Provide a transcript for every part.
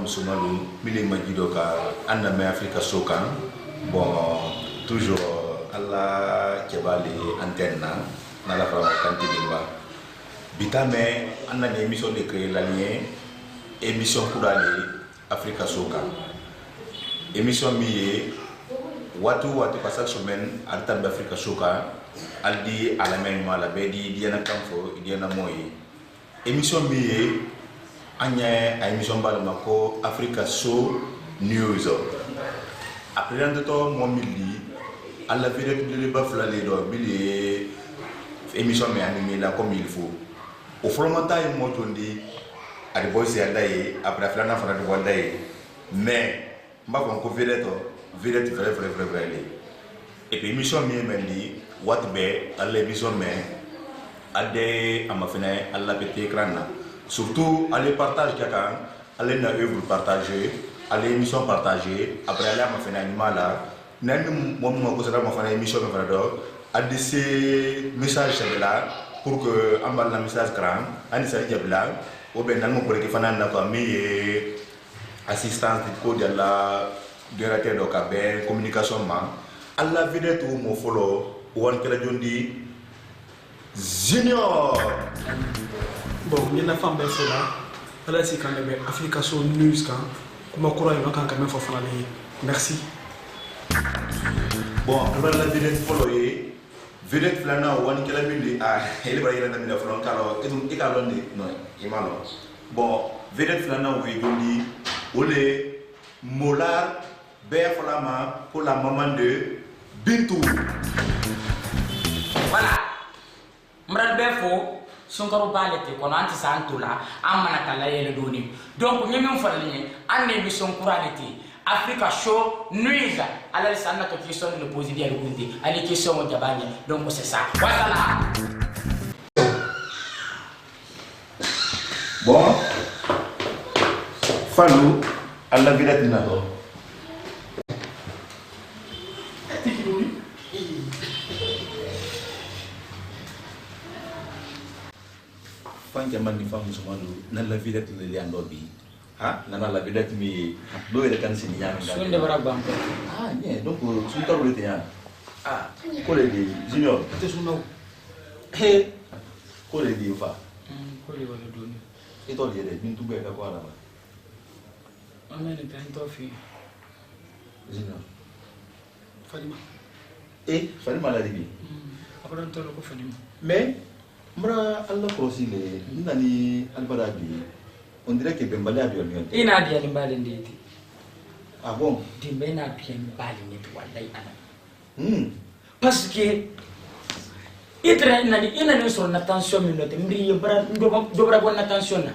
musulmanu mili majido ka anna me Afrika sokan bon toujours alla kebali antenne na la fama kanti dimba bitame anna ne émission de créer la lien émission kudali Afrika sokan émission mi watu par chaque semaine altan Afrika sokan aldi alamen mala bedi diana kamfo diana moyi émission mi anya émission balamako Africa Show News après un temps mon mili à la vérité de bafla les do bili émission mais animé là comme il faut au fromental mo tondi à de boys yandai après flana fana de wandai mais mba ko vérité vrai et puis émission mi mendi what be à l'émission mais ade amafene alla petit écran là surtout allez partager quelqu'un allez na œuvre partager allez émission partager après aller amafene animal là même moi ko sera amafene émission me frado ade ces messages là pour que ambal la message grand ani sa diabla o ben nan mo pour que fana na ko mi assistance ko de la directeur do kabe communication ma alla vedette mo follow won kala jondi Junior. Bon, il y a une femme qui est là. Elle est ici quand même Africa Show News. Comment croire quand même faut faire merci. Bon, après la vedette followée, vedette flana one kilomètre ah, elle va y aller dans le front car et calonne non, il m'a bon, vedette flana oui gondi olé molar ber flama pour la maman de Bintou. Voilà. Mral befo sunkaro balete kono anti santula amana kala yele doni donc ñemi farali an émission couralité Africa Show News ala sanna to question le poser dia rundi ali question mo jabani donc c'est ça voilà Bon Fallou alla vidate na to Jaman di famu sumanu nan la vidette le liando bi ha nan la vidette mi do ele kan sini yang sunde barabam ah nie donc sun taro le tian ah ko le di junior te suno he ko le di fa ko le wala doni e to le bin tu be ka ko ala ba amene pento fi junior Fadima Fadima la di après on tolo ko Fadima mais mra Allah crosi le nani albarabi on dirait que bembale a bien ina dia limbale nditi ah bon dimbe na bien bali ni to wallahi ana parce que itra nani ina ni sur na tension minote mri yebra ndobra bon attention na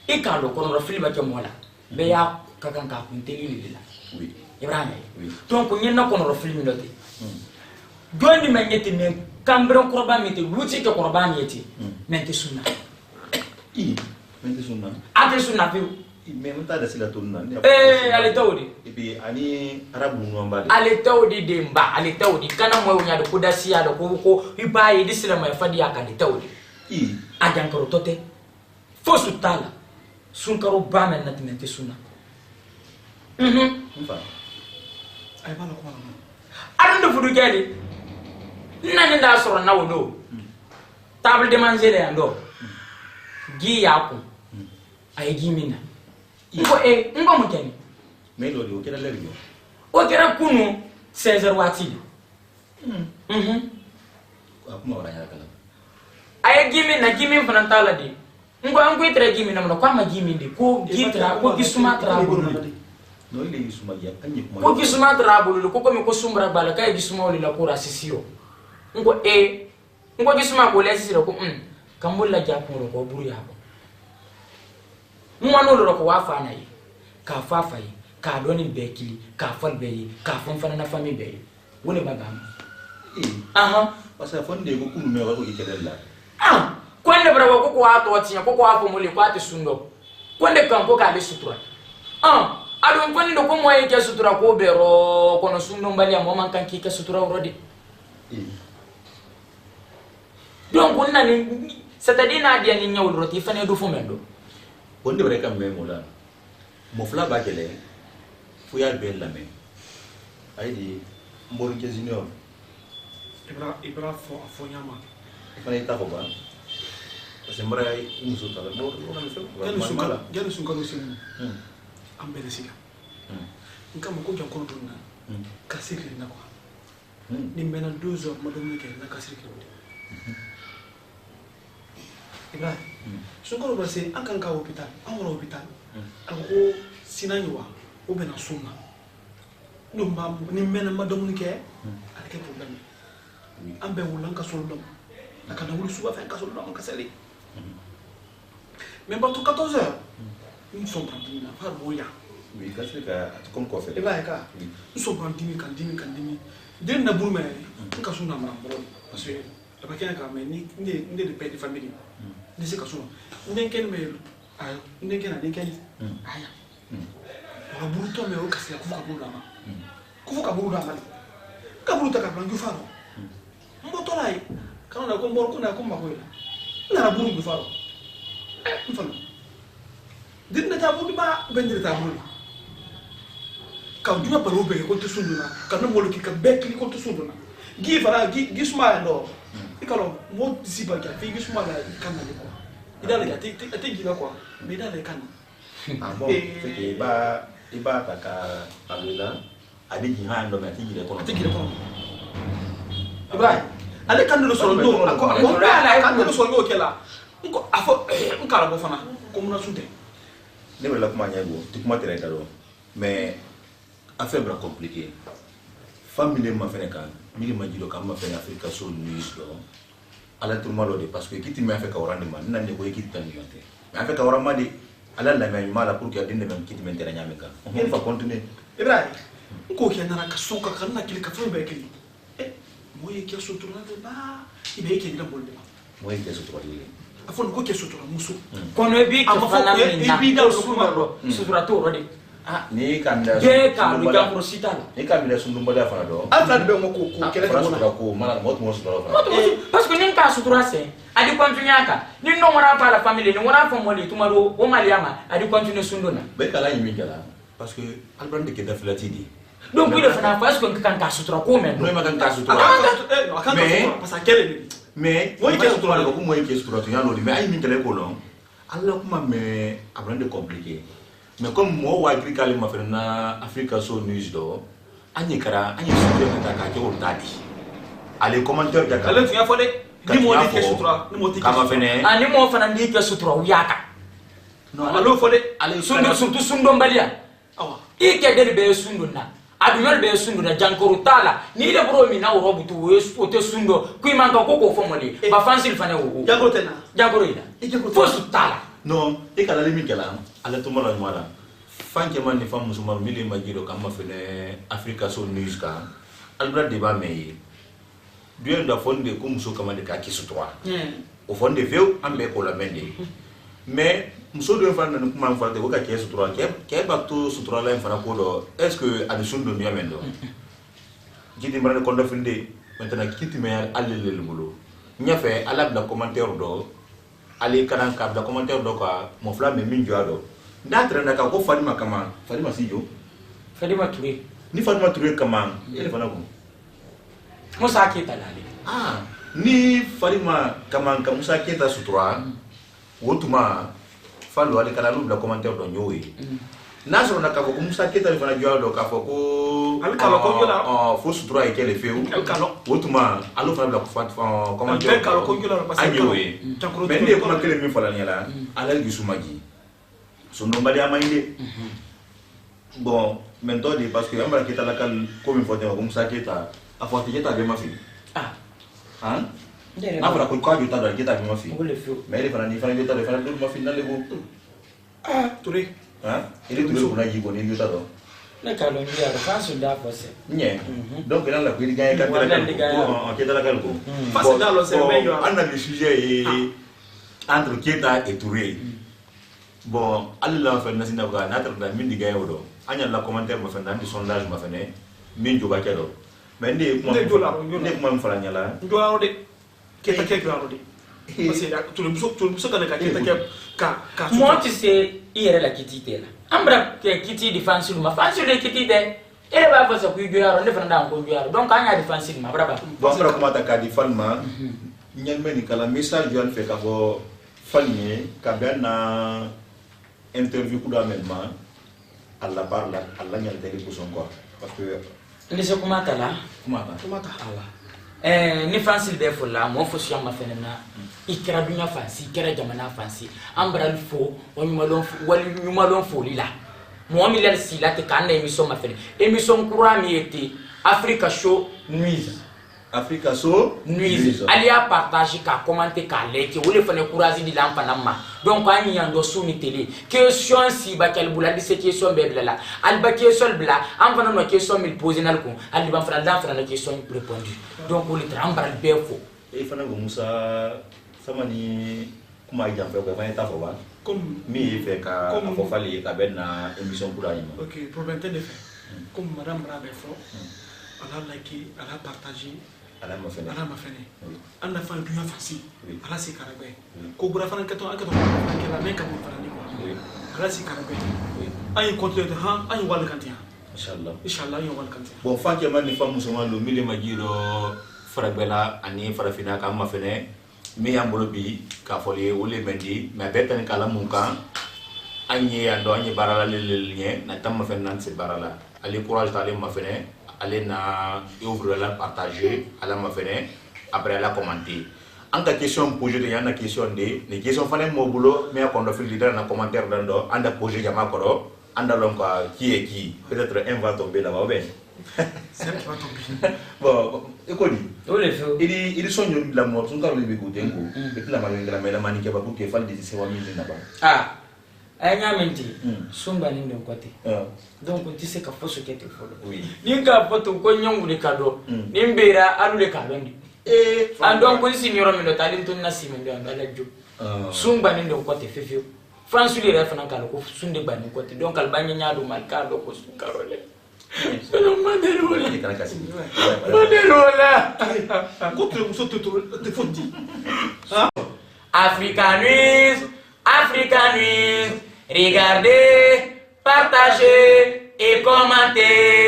e kalo kono ro film ke mola be ya kakan ka kun teli la oui ibrahima oui donc nyena kono ro film minote dondi manyeti men kambron korba mete luti ke korba mete mente sunna mente sunna ate sunna fi mais on t'a laissé la tourne ale tawdi et puis ani arabu no mbale ale tawdi de mba ale tawdi kana moyo nyaado ko dasiya do ko ibayi dislama fadi aka de tawdi ajankaro tote fo sutala sunkaro bana nat mente sunna mfa ay bala ko ando fudu jeli nani nda soro na wodo table de manger le ando gi yako ay gi mina ko ngo mo keni mais lo o kera lergo o kera kunu 16h wati akuma wala ya kala ay gi mina gi min fana tala di ngo itre gi mina mo ko ma gi min di ko gi tra ko gi sumatra bolu no ile yusuma ya kanyi kuma ko gi sumatra bolu ko mi ko sumbra bala kay gi suma wala ko rasisio ngo ngo gi suma ko lesi ko kambulla japoro ko buru yabo mumano lo ko wafa na yi ka fafa yi ka doni bekili ka fal beyi ka fonfana na fami beyi woni bagam aha parce que fonde ko kunu me ko ikedella kwende brawo ko ato tinya ko afo muli ko ati sundo kwende kampo ka be sutura ado kwende ko mo yake sutura ko bero kono sundo mbali ya mama kan ki ke sutura urodi donc on a c'est-à-dire na dia ni nyawul roti fane do fumendo wonde bare kam me mola mo fla ba kele fu ya be la me ay di mbor ke junior ibra fo nyama fa ita ko ba parce que mbara muso ta mo na me fe gelu sun kanu sin am be sika ngam ko jam ko dun na ka sikri na ko ni mena 2 heures ma do ke na ka sikri ibra sun ko ba se an kan ka hospital an wala hospital an ko sinanywa o be na sunna no ma ni mena ma do ke ala ke problem an be wulan ka solo dom aka na wulu suba fa ka solo dom ka seli mais ba to 14 heures nous sommes prendre na fa boya oui ka c'est ka comme quoi fait e ba ka nous sommes prendre 10 kan den na burme ka sunna ma bro parce que la bakena ka mais ni de père de famille ni se ka sunna nden ken me ay nden ken nden ken aya ba buru to me o ka se ku ka buru ma ka buru ta ka plan ju faro mboto lai kana na ko mbor ko na ko ma ko na buru ju faro mfano dinna ta buru ba bendir ta buru ka duna paro be ko to sunduna ka no molo ki ka be ki ko to sunduna gi fara gi suma ndo ikalo mo si ba ka fi gi suma la kan na ko ida la ti gi la ko me da le kan ah bon c'est que iba ta ka alula adi gi ha ndo me ti gi le ko Ibrahim ale kan no so ndo ko ala kan no so ndo kela ko afo nkala bo fana ko muna sunte ne wala kuma nyago ti kuma tere dalo mais affaire bra compliqué famille ma fene kan mi ma jilo kam ma fene Africa so news do ala tout malo de parce que kiti ma fait ka orande man nan ne ko kiti tan yonte mais fait ka orama de ala la mais mala pour que dinde même kiti men tere nyame kan on va continuer Ibrahim ko ke nara ka so ka kan na kili ka fo be kili moye ke so tourna de ba ibe ke dina bolde ba moye ke so tourna afon ko ke so tourna muso kono bi ke fana e bi da so ma ro sutura to ro de ah ni kan da ke ka lu ga pro sitalo ni kan mi da sundu mbada fana do alfa be mo ko kele ko mala mo sutura fana parce que nin ka sutura se adi continuer ka ni no mara pa la famille ni wona fo moli tumaro o maliama adi continuer sundona be kala yimi kala parce que albrande ke da filatidi donc il faut faire ce que quand sutura ko men no ma kan ka sutura parce que kele mais moy ke sutura ko moy ke sutura to yalo mais ay min kala ko non alla kuma mais albrande compliqué mais comme mo wa agricale ma fait na Africa so news do anyi kara anyi sutura ta ka ke o tadi allez commentaire da kala tu ya fo de ni mo di ke sutura ni mo ti kama fene ani mo fana ndi ke sutura uyaka no alo fo de allez sundo surtout sundo mbalia awa ike de be sundo na adunyol be sundo na jankoro tala ni le bro mi na robu tu o te sundo kui manka ko fo moli ba fansil fane o jankoro tena jankoro ida fo su tala non e kala limi kala ala to mala ngwala fanke man ni fam musuma mili magiro kama fene Africa so news ka albra de ba me duel da fonde ko muso kama de ka kisu 3 o fonde veu ambe ko la mende mais muso do fa na kuma fa de ko ka kisu 3 ke ba to sutura la fa ko do est ce que adi sundo mi amendo jidi mara ko do finde maintenant kiti me alele le mulo nyafe ala da commentaire do ali kanan ka da commentaire do ka mo fla me min joado ndatre na ka ko Fadima kama Fadima sijo Fadima Touré ni Fadima Touré kama ele fana ko Musa Keita lale ah ni Fadima kama ka Musa Keita sutura wotuma falo ali kana lu da commentaire do nyowe na so na ka ko Musa Keita fana joado ka fo ko al kala ko yola fo sutura e kele feu al kala wotuma alo fana da ko fat commentaire al kala ko yola parce que mais ne kuma kele mi fala nyala ala gisumaji sono mbali amainde bon maintenant de parce que amara kita lakal comme faut dire comme ça kita a faut kita be mafi ah hein afra ko ko juta da kita be mafi mais ele fana ni fana juta de fana do mafi na lego ah Touré hein ele Touré ko na jibo ni juta do na kalo ni ya fa so da fosse nye donc là la pili gagne quand on kita lakal ko face dans le cerveau ana le sujet entre Keita et Touré bon alla fa na sinda ga na tarda min diga yodo anya la commentaire ma fa ndi sondage ma fa ne min joga kedo mais ndi kuma fa nyala ndolaro de Keita ke ndolaro de parce que tout le muso kana ka Keita ka moi tu sais hier la kitite là ambra ke kiti di fancy ma fancy le kiti de ele ba fa sa ku joyaro ne fana ko joyaro donc anya di fancy ma braba bon ambra kuma ta ka di falma nyalme ni kala message joan fe ka bo falmi ka na interview ku da même alla parla alla nyal tele ko son quoi parce que ni se kuma tala ala ni fancy be fo la mo fo siya ma fenena ikra dunya fancy ikra jamana fancy ambra fo wali nyumalon fo lila mo mi ler sila te kan émission ma fene émission courant mi était Africa Show Nuise Africa Show Nuise alia partager ka commenter ka like wole fene courage di lampa namma donc ani yando suni télé question si ba kel bula di cette question be bla al ba question bla am fana no question mil poser nal ko al ban fana dan fana la question répondu donc wole trambal be fo e fana go musa samani kuma jambe ko fana ta fo ba comme mi fait ka fo fali ka na émission pour anima ok problème de fait comme madame Brabe fo ala like ala partager ala ma fene anda fa dunya fasi ala si karabe ko bura fana kato akato kala men ka mo fana ni ko ala si karabe ay continuer de ha ay wal kantia inshallah yo wal kantia bon fa ke man ni fa musoma lo mile majiro farabela ani farafina ka ma fene mi yambolo bi ka folie wole mendi mais betan kala munkan anye ando anye barala lelelnye na tam ma fene nan se barala ali courage d'aller ma fene aller na ouvre la partager ala ma fene après la commenter en ta question poser de yana question de les questions fane mo boulot mais ko do fil leader na commentaire dando anda poser jama ko anda lon ko qui est qui peut-être un va tomber là-bas ben c'est qui va tomber bon école ole fo il sonyo la mort son carole be ko tenko et la mali ngala mais la mani ke ba ko ke fal de se wa mi na ba ay nyamenti sumba ni ndo kote donc tu sais ka foso kete folo oui ni ka foto ko nyongu de kado ni mbera alu de kado ndi andon ko si mi romi do tali to na si mi ndo ala jo sumba ni ndo kote fefio France li refa nan kala ko sunde bani kote donc al banya nyaado mal kado ko su karole no maderola ni kana kasi maderola ko te faut dire Africanisme, regardez, partagez et commentez.